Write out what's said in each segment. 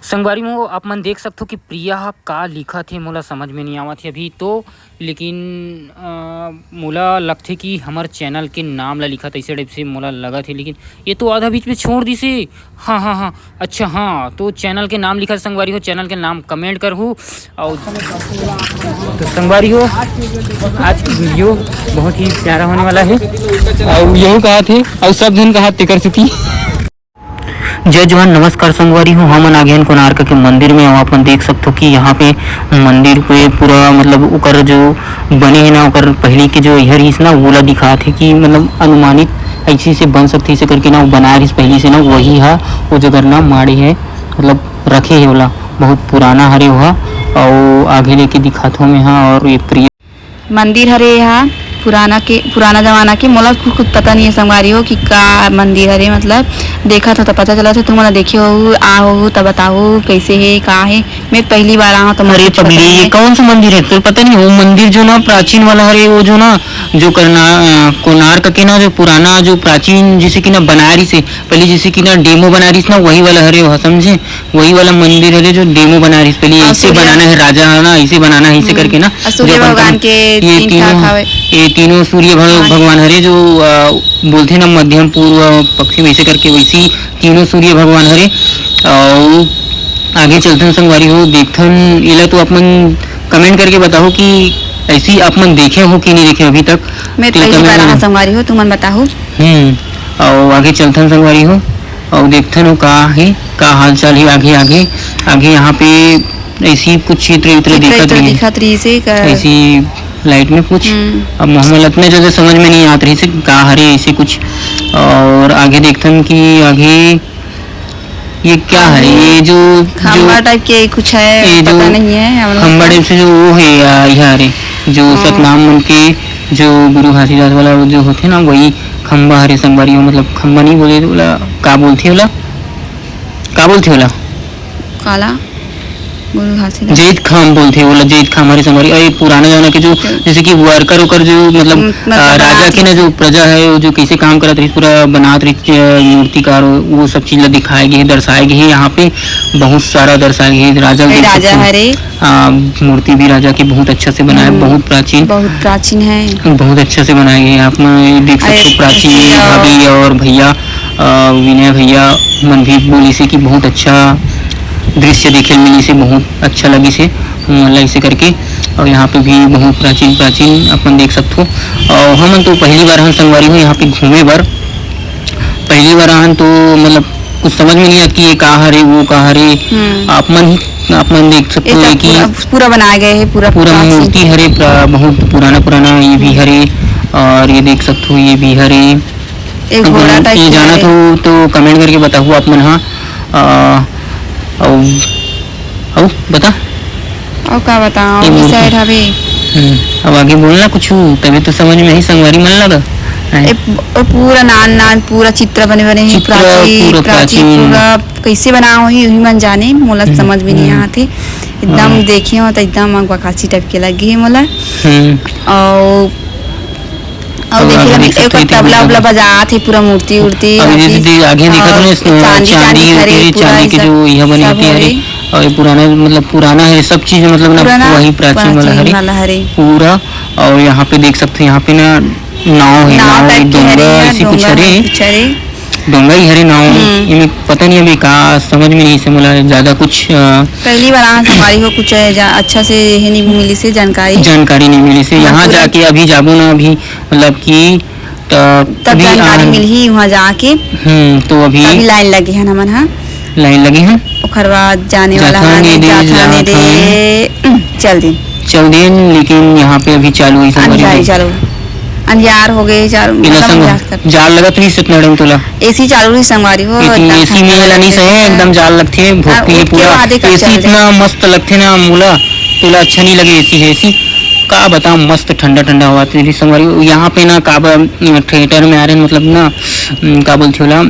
संगवारी में आप मन देख सकते हो कि प्रिया का लिखा थे मोला समझ में नहीं आवा थे अभी तो, लेकिन मोला लगथे कि हमार चैनल के नाम ला लिखा था इसे टाइप से मोला लगा थे, लेकिन ये तो आधा बीच में छोड़ दी से। हाँ हाँ हाँ अच्छा हाँ, तो चैनल के नाम लिखा संगवारी हो, चैनल के नाम कमेंट कर हो। और तो संगवारी हो आज की वीडियो बहुत ही प्यारा होने वाला है और यही कहा थे और सब जन कहा तेकर स्थिति। जय जवान नमस्कार संगवारी हूँ, हमन आ गए कोणार्क के मंदिर में। आप देख सकते हो कि यहाँ पे मंदिर पे पूरा मतलब उकर जो बने है ना उकर पहले के जो इहर हिस ना वो ला दिखा थे कि मतलब अनुमानित ऐसी से बन सकती इसे करके ना बना रही पहले से ना वही है वो जगह ना माड़े है मतलब रखे है वाला बहुत पुराना हरे हुआ और आगे लेके दिखाता हूँ मैं। हाँ और ये प्रिय मंदिर हरे यहाँ पुराना जमाना के मोला कुछ पता नहीं है संगवारी हो कि का मंदिर हरे, मतलब देखा था तो पता चला था। तुम देखे हो आओ तब बताओ कैसे है का है। मैं पहली बार आया तो अरे पगली ये कौन सा मंदिर है तो पता नहीं। वो मंदिर जो ना प्राचीन वाला हरे वो जो ना जो कोणार्क के ना जो पुराना जो प्राचीन जैसे कि ना बनारसी से पहले जैसे कि ना डेमो बनारसी ना वही वाला हरे वो समझे, वही वाला मंदिर हरे जो डेमो बनारसी पहले ऐसे बनाना है राजा ना ऐसे बनाना है ऐसे करके ना भगवान के ये तीनों सूर्य भगवान हरे जो बोलते ना मध्यम पूर्व पश्चिम ऐसे करके वैसी तीनों सूर्य भगवान हरे। और आगे चलते संगवारी हो देखथन इला तो आप मन कमेंट करके बताओ कि ऐसी आप मन देखे हो कि नहीं देखे अभी तक। मैं पहली बार संगवारी हो तुम बताओ। और आगे चलथन संगवारी हो और देखथन हो का है का हाल चाल है। आगे आगे आगे यहाँ पे ऐसी कुछ चित्र दिखत रही है ऐसी लाइट में कुछ। अब मोहम्मद इतने जगह समझ में नहीं आत रही से का हरे ऐसे कुछ। और आगे देखते कि आगे ये क्या है ये जो खंबा टाइप के कुछ है पता नहीं है खंबा टाइप से जो वो है यह हरे जो सतनाम उनके जो गुरु घासीदास वाला जो होते ना वही खंबा हरे संगवारी हो। मतलब खंबा नहीं बोले बोला का बोलते होला काला जेठ खाम बोलते बोला जेठ खाम हमारे संगवारी। और पुराना जमाना के जो जैसे कि वर्कर उकर जो मतलब राजा की ना जो प्रजा है वो जो कैसे काम करत रही पूरा बनात रही मूर्तिकार वो सब चीज दिखाए गए दर्शाए गए। यहाँ पे बहुत सारा दर्शाए गए राजा हरे मूर्ति भी राजा की बहुत अच्छा से बनाए बहुत प्राचीन है बहुत अच्छा से बनाए गए। आप देख सकते प्राचीन भाभी और भैया विनय भैया मन भी बोली से कि बहुत अच्छा दृश्य देखे मिली से बहुत अच्छा लगी से मतलब इसे करके। और यहाँ पे भी बहुत प्राचीन अपन देख सकते हो। और हम तो पहली बार हम संगवारी हो यहाँ पे घूमे बार पहली बार आन तो मतलब कुछ समझ में नहीं आता कि ये का हरे वो का हरे। आप मन देख सकते हो कि पूरा बनाया गया है पूरा मूर्ति हरे बहुत पुराना ये भी हरे। और ये देख सकते हो ये भी हरे। ये जाना तो कमेंट करके बताओ आप मन। हाँ बता और का बताओ साइड हवे। अब आगे बोलना कुछ तभी तो समझ में ही संगवारी मन लगा। पूरा नान पूरा चित्र बने हैं प्राचीन पूरा कैसे बना हो ही मन जाने मोला समझ में नहीं आते एकदम देखे हो तो एकदम बकासी टाइप के लगे है मोला। और देखिए एक तबला उबला बजात है पूरा मूर्ति आगे चांदी के जो यह बनी होती है और ये पुराना है सब चीज मतलब ना वही प्राचीन वाला हरे पूरा। और यहाँ पे देख सकते हैं यहाँ पे ना नाव है डोंगा ऐसी कुछ हरे डोंगा ही हरे नाव। इनमें पता नहीं अभी का समझ में नहीं से बोला ज्यादा कुछ पहली बार हमारी को कुछ अच्छा से नहीं मिली से जानकारी नहीं मिली से। यहाँ जाके अभी जाबो ना अभी मतलब कि तब जानकारी मिली वहाँ जाके। तो अभी लाइन लगी है ना मन लाइन लगी है जाने वाला चल दिन लेकिन यहाँ पे अभी चालू है अंजार हो गए जाल लगा तो इतना टाइम तोला एसी चालू रही संगवारी हो एसी में वाला नहीं सही एकदम जाल लगते भूखती पूरा एसी इतना मस्त लगते ना मूला तोला अच्छा नहीं लगे एसी है एसी का बता मस्त ठंडा हवा तेरी संगवारी। यहाँ पे ना का थिएटर में आ रहे मतलब ना का बोलते होला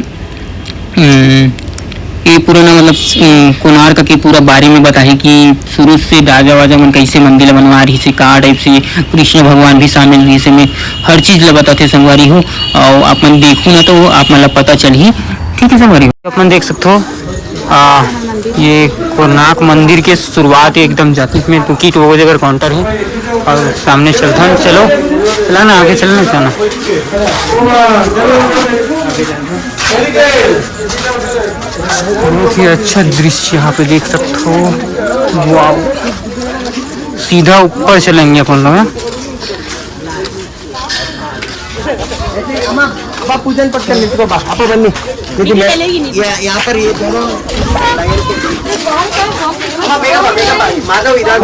ये पूरा ना मतलब कोणार्क के पूरा बारे में बताए कि शुरू से राजा वाजा मन कैसे मंदिर बनवा रही से का टाइप से कृष्ण भगवान भी शामिल रही से में हर चीज ला बताते संगवारी हो। और आप मन देखो ना तो आप मन ला पता चल ही ठीक है संगवारी हो। आप मन देख सकते हो ये कोणार्क मंदिर के शुरुआत एकदम जाती में टिकट वो जगह काउंटर है और सामने चलता चलो चला ना आगे चलना जाना। बहुत ही अच्छा दृश्य यहाँ पे देख सकते हो। वाव, सीधा ऊपर चलेंगे अपन लोग। पूजन पट कर बाबा बन्नी यहाँ पर ये दोनों माधव इधर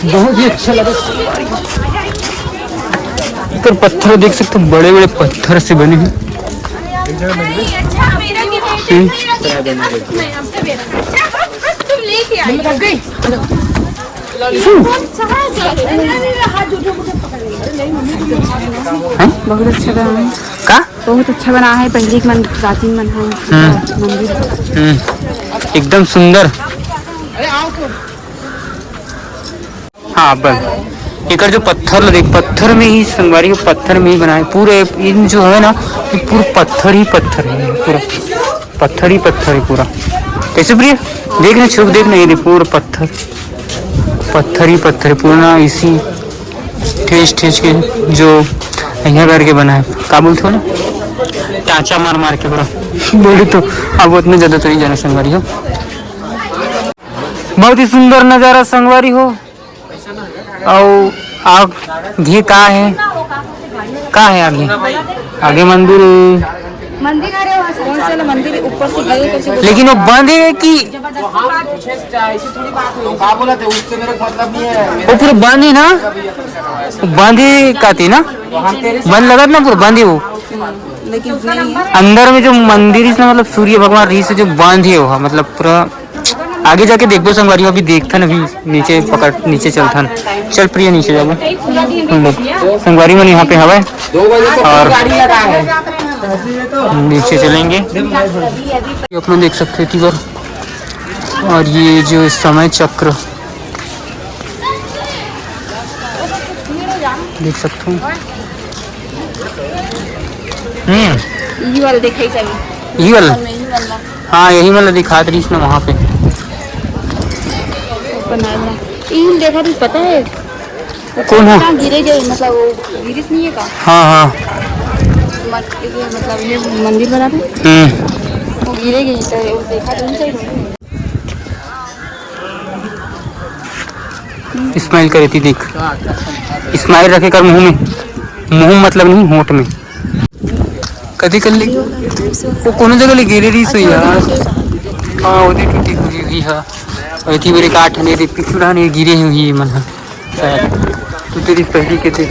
बहुत ही अच्छा लगा। इधर पत्थर देख सकते हो, बड़े बड़े पत्थर से बने हैं। बहुत अच्छा बना है। का बहुत अच्छा बना है। पहले प्राचीन मंदिर एकदम सुंदर। हाँ बस एक जो पत्थर देख, पत्थर में ही संगवारी को पत्थर में ही बनाए पूरे। इन जो है ना ये पूरा पत्थर ही पत्थर है, पूरा पत्थर ही पत्थर है पूरा। कैसे प्रिय देखना छुप देखना, ये पूरा पत्थर पत्थर ही पत्थर पूरा इसी ठेस ठेस के जो यहाँ करके बना है। क्या बोलते हो ना, टाँचा मार मार के पूरा बोले तो अब उतने ज़्यादा तो नहीं जाना संगवारी हो। बहुत ही सुंदर नज़ारा संगवारी हो। और आगे का है, का है आगे आगे मंदिर मंदिर ऊपर से गए लेकिन वो बंद है कि वो पूरा बंद है ना, बंद ही कहते ना, बंद लगा ना पूरा बंद है वो। लेकिन अंदर में जो मंदिर है मतलब सूर्य भगवान रही से जो बंद है वो, मतलब पूरा आगे जाके देखो संगवारी अभी देखता ना, अभी नीचे पकड़ नीचे चलता ना। चल प्रिय नीचे जाओ हम लोग संगवारी में यहाँ पे हवा है और नीचे चलेंगे। अपना देख सकते हैं तिवर और ये जो समय चक्र देख सकते हो। ये वाला देखा ही चाहिए, यही वाला, हाँ यही वाला दिखा रही ना वहाँ पे। देखा तो पता है कौन है गिरे गए, मतलब वो गिरिश नहीं है का। हाँ हाँ मतलब ये मंदिर बना था वो गिरे गई तो वो देखा तो नहीं चाहिए। स्माइल करे थी देख, स्माइल रखे कर मुंह में, मुंह मतलब नहीं होठ में। कभी कर ली वो कौन जगह ले गिरे रही सो यार। हाँ वो टूटी हुई हुई है और इतनी मेरे काट ने रे पिछड़ा ने गिरे हुई मन शायद तो तेरी पहली के थे।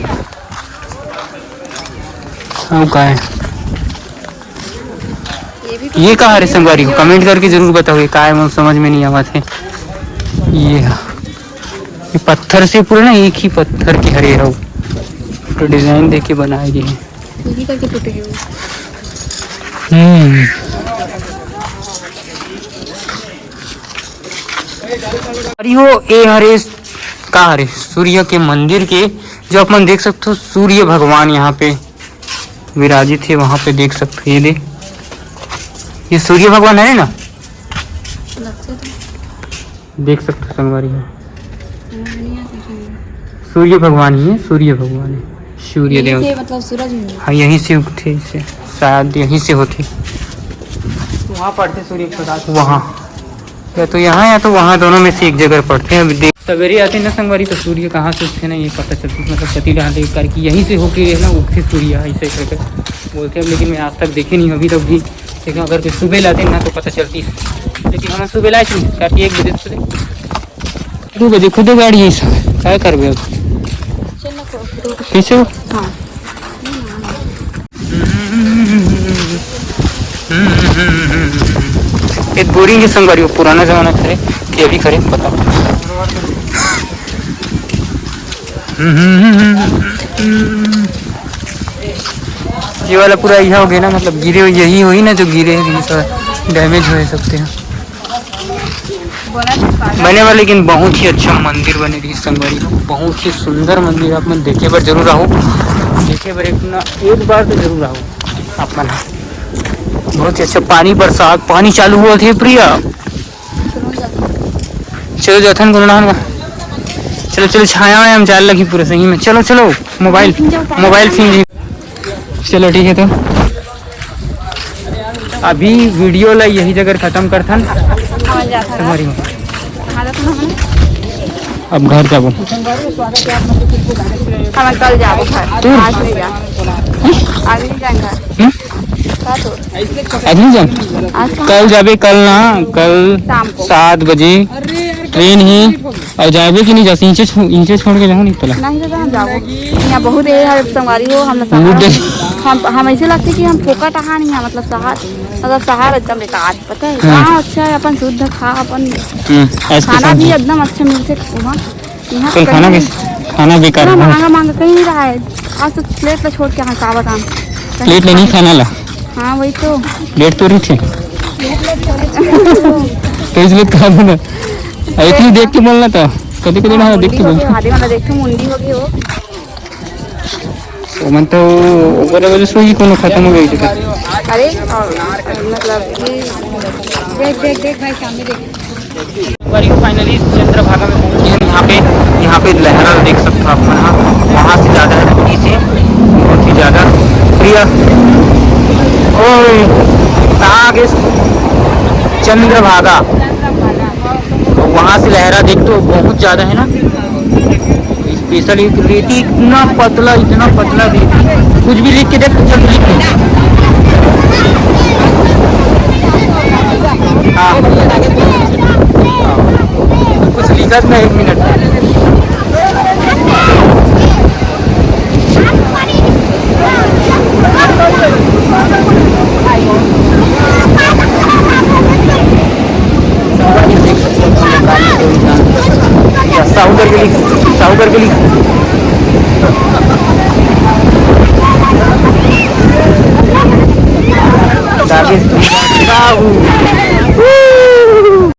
हाँ का है ये कहा है संगवारी को कमेंट करके जरूर बताओ, का है मुझे समझ में नहीं आवा थे। ये पत्थर से पूरा ना, एक ही पत्थर के हरे रहो तो डिजाइन देके बनाए गए हैं। हो ए हरे का हरे सूर्य के मंदिर के जो अपन देख सकते हो, सूर्य भगवान यहाँ पे विराजित है। वहां पे देख सकते हो, ये देख ये सूर्य भगवान है ना, देख सकते हो संगवारी है सूर्य भगवान ही है, सूर्य भगवान है, सूर्य देव मतलब सूरज। हाँ यहीं से उगते, इसे शायद यहीं से होते, वहाँ पढ़ते सूर्य प्रकाश, वहाँ या तो यहाँ या तो वहाँ, दोनों में से एक जगह पढ़ते हैं। अभी सवेरे आते ना संगवारी तो सूर्य कहाँ से उगते ना ये पता चलती, मतलब सती डाले करके यहीं से होके ना उगते सूर्य ऐसे करके बोलते हैं। लेकिन मैं आज तक देखे नहीं अभी तक भी, लेकिन अगर कोई सुबह लाते ना तो पता चलती। लेकिन हमें सुबह लाए थे काफी 1 बजे से 2 बजे खुद गाड़ी है सब क्या कर कैसे हो। एक बोरिंग है संगवारी, पुराना जमाना करे कि अभी करे पता। ये वाला पूरा यह हो गया ना, मतलब गिरे यही हुई ना जो गिरे डैमेज हो सकते हैं बने वाले। लेकिन बहुत ही अच्छा मंदिर बने रही संगवारी, बहुत ही सुंदर मंदिर, आप मैं देखे पर जरूर आओ। देखे बर एक बार तो जरूर आओ आप मन। बहुत ही अच्छा पानी बरसात पानी चालू हुआ थे प्रिया। चलो जथन को नहान का चलो चलो छाया में हम जाल लगी पूरे सही में। चलो चलो मोबाइल फिर चलो ठीक है। तो अभी वीडियो ला यही जगह खत्म करथन हमारी। अब घर जाबो हम कल जाबो घर आज नहीं जा आज नहीं जाएंगे आज नहीं जाए आज कल जाबे कल ना कल शाम को 7 बजे ट्रेन ही और जाबे कि नहीं जा इंचे छोड़ के जाऊँ नहीं पला नहीं तो हम जाबो। यहाँ बहुत है संगवारी हो हम ऐसे लगते कि हम फोकट आहा नहीं है मतलब शहर एकदम बेकार पता है। हाँ अच्छा है अपन शुद्ध खा अपन खाना भी एकदम अच्छा मिलते वहाँ। यहाँ कल खाना बेकार महंगा कहीं नहीं रहा है। आज तो प्लेट ला छोड़ के हाँ का बताऊँ प्लेट नहीं खाना ला। हाँ वही तो प्लेट तो रही थे तो इसलिए कहा था ना इतनी देख के बोलना था कभी कभी ना देख के बोल आधे वाला देख के मुंडी हो गई हो तो मन तो वजह से ही कोनो खत्म हो गई थी। अरे मतलब देख भाई सामने देख फाइनली चंद्रभागा में पहुंचे हैं। यहाँ पे लहरा देख सकते हो आप वहाँ से ज़्यादा है दूरी से बहुत ही ज़्यादा प्रिया और आगे चंद्रभागा वहाँ से लहरा देख तो बहुत ज़्यादा है ना। स्पेशल रेती इतना पतला रेती कुछ भी लिख के देख चल लिख के। हाँ कुछ लिखा था 1 मिनट साहूकर के लिए